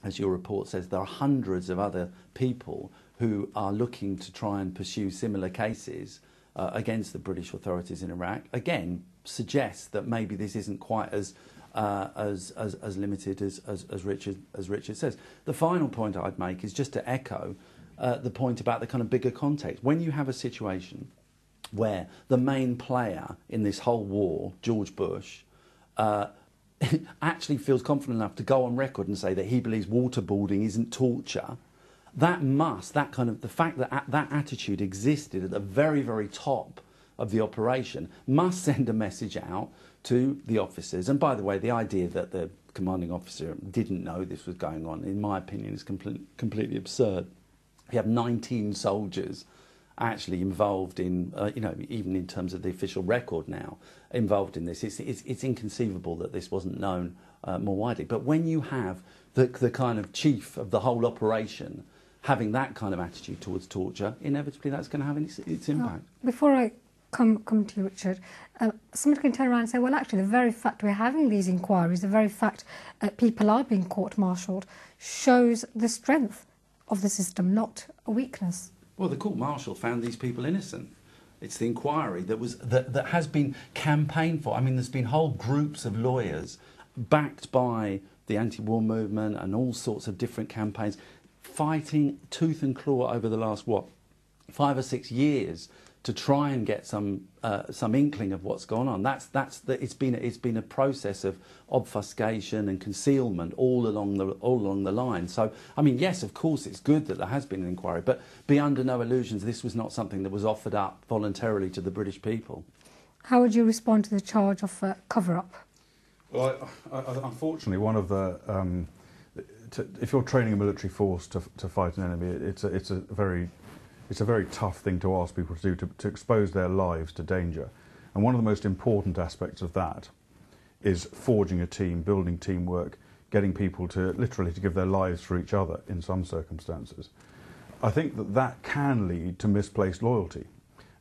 as your report says, there are hundreds of other people who are looking to try and pursue similar cases against the British authorities in Iraq, again, suggests that maybe this isn't quite as limited as Richard says. The final point I'd make is just to echo the point about the kind of bigger context. When you have a situation where the main player in this whole war, George Bush, actually feels confident enough to go on record and say that he believes waterboarding isn't torture, the fact that that attitude existed at the very, very top of the operation must send a message out to the officers. And by the way, the idea that the commanding officer didn't know this was going on, in my opinion, is completely absurd. You have 19 soldiers actually involved in, even in terms of the official record now, involved in this. It's inconceivable that this wasn't known more widely. But when you have the kind of chief of the whole operation having that kind of attitude towards torture, inevitably that's going to have its impact. Before I come to you, Richard, somebody can turn around and say, well, actually, the very fact we're having these inquiries, the very fact people are being court-martialled, shows the strength of the system, not a weakness. Well, the court-martial found these people innocent. It's the inquiry that has been campaigned for. I mean, there's been whole groups of lawyers backed by the anti-war movement and all sorts of different campaigns, fighting tooth and claw over the last 5 or 6 years to try and get some inkling of what's gone on. It's been a process of obfuscation and concealment all along the line. So I mean, yes, of course, it's good that there has been an inquiry, but be under no illusions, this was not something that was offered up voluntarily to the British people. How would you respond to the charge of cover-up? Well, unfortunately, one of the if you're training a military force to fight an enemy, it's a very tough thing to ask people to do, to expose their lives to danger. And one of the most important aspects of that is forging a team, building teamwork, getting people to literally to give their lives for each other in some circumstances. I think that can lead to misplaced loyalty.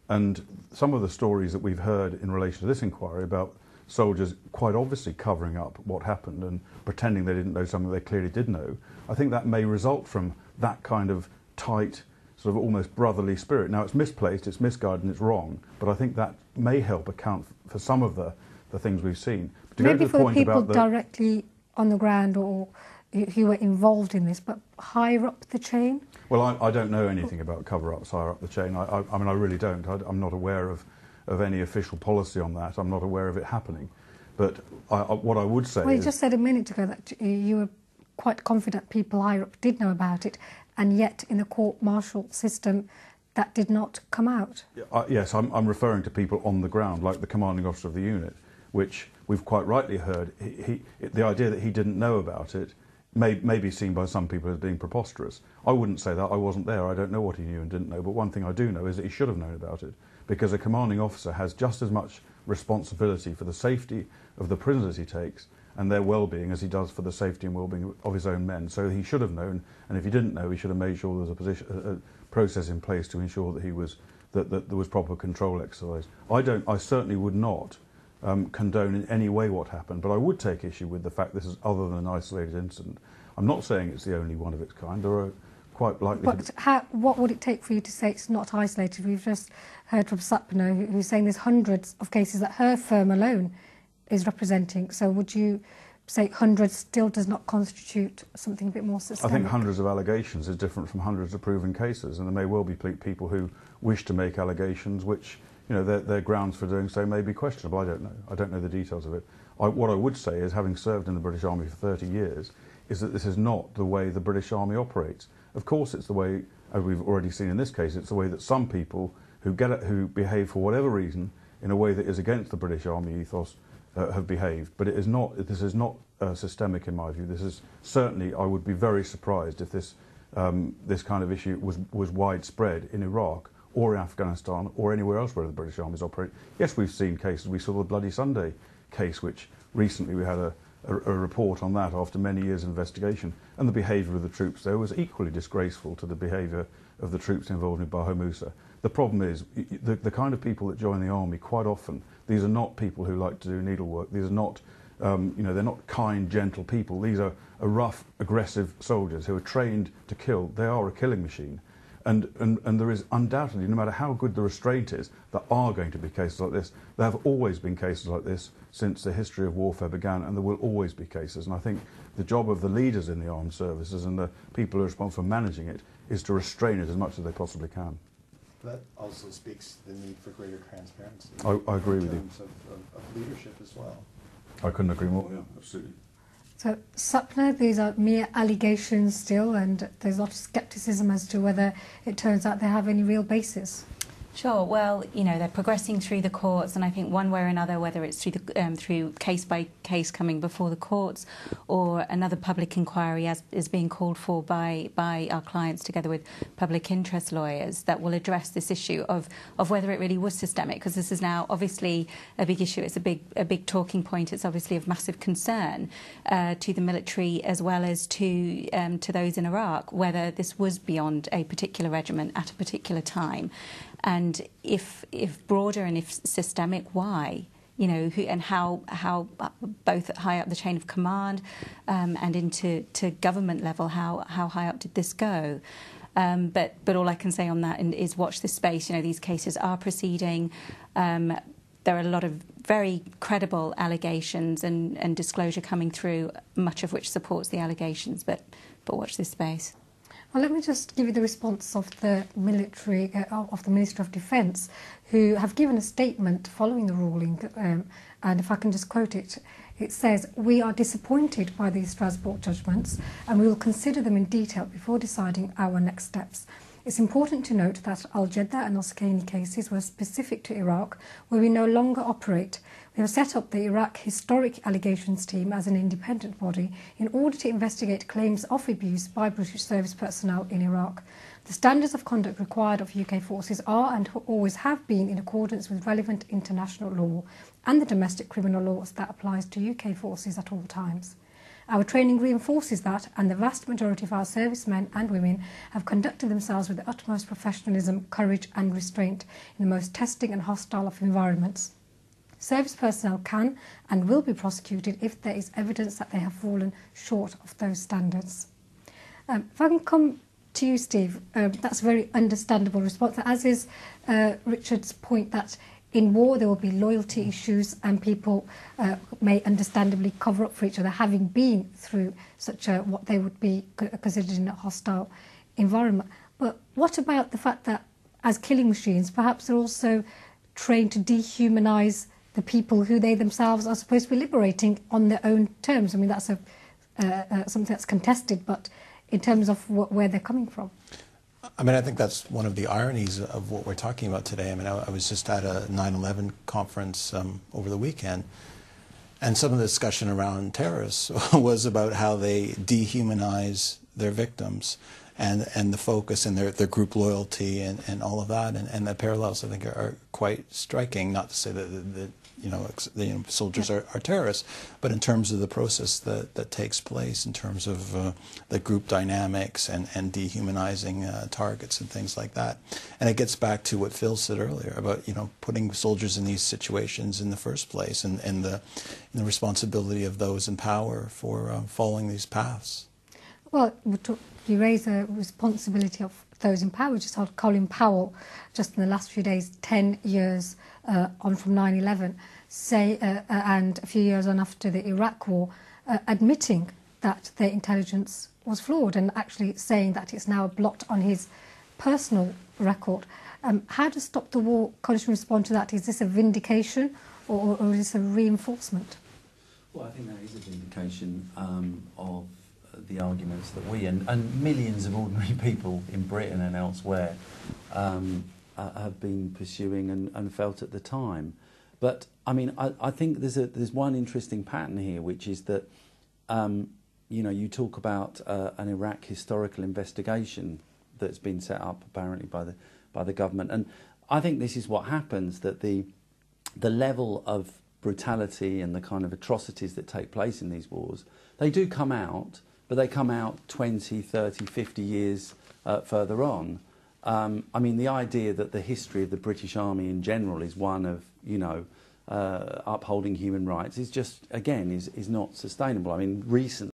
And some of the stories that we've heard in relation to this inquiry about soldiers quite obviously covering up what happened and pretending they didn't know something they clearly did know, I think that may result from that kind of tight, sort of almost brotherly spirit. Now, it's misplaced, it's misguided and it's wrong, but I think that may help account for some of the things we've seen. But maybe for the people directly on the ground or who were involved in this, but higher up the chain? Well, I don't know anything about cover-ups higher up the chain. I mean, I really don't. I'm not aware of any official policy on that. I'm not aware of it happening. But what I would say Well, you just said a minute ago that you were quite confident people higher up did know about it, and yet in the court-martial system that did not come out. Yes, I'm referring to people on the ground, like the commanding officer of the unit, which we've quite rightly heard. The idea that he didn't know about it may be seen by some people as being preposterous. I wouldn't say that. I wasn't there. I don't know what he knew and didn't know. But one thing I do know is that he should have known about it, because a commanding officer has just as much responsibility for the safety of the prisoners he takes and their well-being as he does for the safety and well-being of his own men. So he should have known, and if he didn't know, he should have made sure there was a process in place to ensure that that there was proper control exercised. I certainly would not condone in any way what happened, but I would take issue with the fact this is other than an isolated incident. I'm not saying it's the only one of its kind. There are quite likely. But what would it take for you to say it's not isolated? We've just heard from Sapna, who's saying there's hundreds of cases that her firm alone is representing. So would you say hundreds still does not constitute something a bit more systemic? I think hundreds of allegations is different from hundreds of proven cases, and there may well be people who wish to make allegations which, you know, their grounds for doing so may be questionable. I don't know. I don't know the details of it. What I would say is, having served in the British Army for 30 years, is that this is not the way the British Army operates. Of course, it's the way, as we've already seen in this case, it's the way that some people who behave for whatever reason in a way that is against the British Army ethos have behaved. But it is not. This is not systemic in my view. This is certainly. I would be very surprised if this kind of issue was widespread in Iraq or in Afghanistan or anywhere else where the British Armies operate. Yes, we've seen cases. We saw the Bloody Sunday case, which recently we had a report on that after many years of investigation, and the behaviour of the troops there was equally disgraceful to the behaviour of the troops involved in Baha Mousa. The problem is the kind of people that join the army, quite often, these are not people who like to do needlework. These are not, they're not kind, gentle people. These are are rough, aggressive soldiers who are trained to kill. They are a killing machine. And there is undoubtedly, no matter how good the restraint is, there are going to be cases like this. There have always been cases like this since the history of warfare began, and there will always be cases. And I think the job of the leaders in the armed services and the people who are responsible for managing it is to restrain it as much as they possibly can. That also speaks to the need for greater transparency. I agree with you. In terms of leadership as well. I couldn't agree more, yeah, absolutely. So, Sapna, these are mere allegations still, and there's a lot of scepticism as to whether it turns out they have any real basis. Sure. Well, you know, they're progressing through the courts, and I think one way or another, whether it's through case by case coming before the courts, or another public inquiry as is being called for by our clients together with public interest lawyers, that will address this issue of whether it really was systemic, because this is now obviously a big issue. It's a big talking point. It's obviously of massive concern to the military as well as to those in Iraq, whether this was beyond a particular regiment at a particular time. And if broader and if systemic, why? You know, and how both high up the chain of command and into government level, how high up did this go? But all I can say on that is watch this space. You know, these cases are proceeding. There are a lot of very credible allegations and disclosure coming through, much of which supports the allegations. But watch this space. Well, let me just give you the response of the military, of the Minister of Defence, who have given a statement following the ruling, and if I can just quote it, it says, "We are disappointed by these Strasbourg judgments, and we will consider them in detail before deciding our next steps. It's important to note that Al-Jeddah and Al-Sukayni cases were specific to Iraq, where we no longer operate. We have set up the Iraq Historic Allegations Team as an independent body in order to investigate claims of abuse by British service personnel in Iraq. The standards of conduct required of UK forces are and always have been in accordance with relevant international law and the domestic criminal laws that applies to UK forces at all times. Our training reinforces that, and the vast majority of our servicemen and women have conducted themselves with the utmost professionalism, courage and restraint in the most testing and hostile of environments. Service personnel can and will be prosecuted if there is evidence that they have fallen short of those standards." If I can come to you, Steve, that's a very understandable response, as is Richard's point that in war there will be loyalty issues and people may understandably cover up for each other, having been through such a, what they would be considered in a hostile environment. But what about the fact that as killing machines, perhaps they're also trained to dehumanise the people who they themselves are supposed to be liberating on their own terms? I mean, that's something that's contested, but in terms of where they're coming from. I mean, I think that's one of the ironies of what we're talking about today. I mean, I was just at a 9/11 conference over the weekend, and some of the discussion around terrorists was about how they dehumanize their victims and the focus and their group loyalty and all of that. And the parallels, I think, are quite striking, not to say that soldiers are terrorists, but in terms of the process that takes place, in terms of the group dynamics and dehumanizing targets and things like that. And it gets back to what Phil said earlier about, putting soldiers in these situations in the first place and the responsibility of those in power for following these paths. Well, you raise a responsibility of those in power. We just had Colin Powell, just in the last few days, 10 years on from 9/11, say, and a few years on after the Iraq War, admitting that their intelligence was flawed and actually saying that it's now a blot on his personal record. How does Stop the War Coalition respond to that? Is this a vindication or is this a reinforcement? Well, I think that is a vindication of the arguments that we and millions of ordinary people in Britain and elsewhere have been pursuing and felt at the time. But I mean, I think there's one interesting pattern here, which is that you talk about an Iraq historical investigation that's been set up apparently by the government, and I think this is what happens, that the level of brutality and the kind of atrocities that take place in these wars, they do come out, but they come out 20, 30, 50 years further on. I mean, the idea that the history of the British Army in general is one of, upholding human rights is just, again, is not sustainable. I mean, recently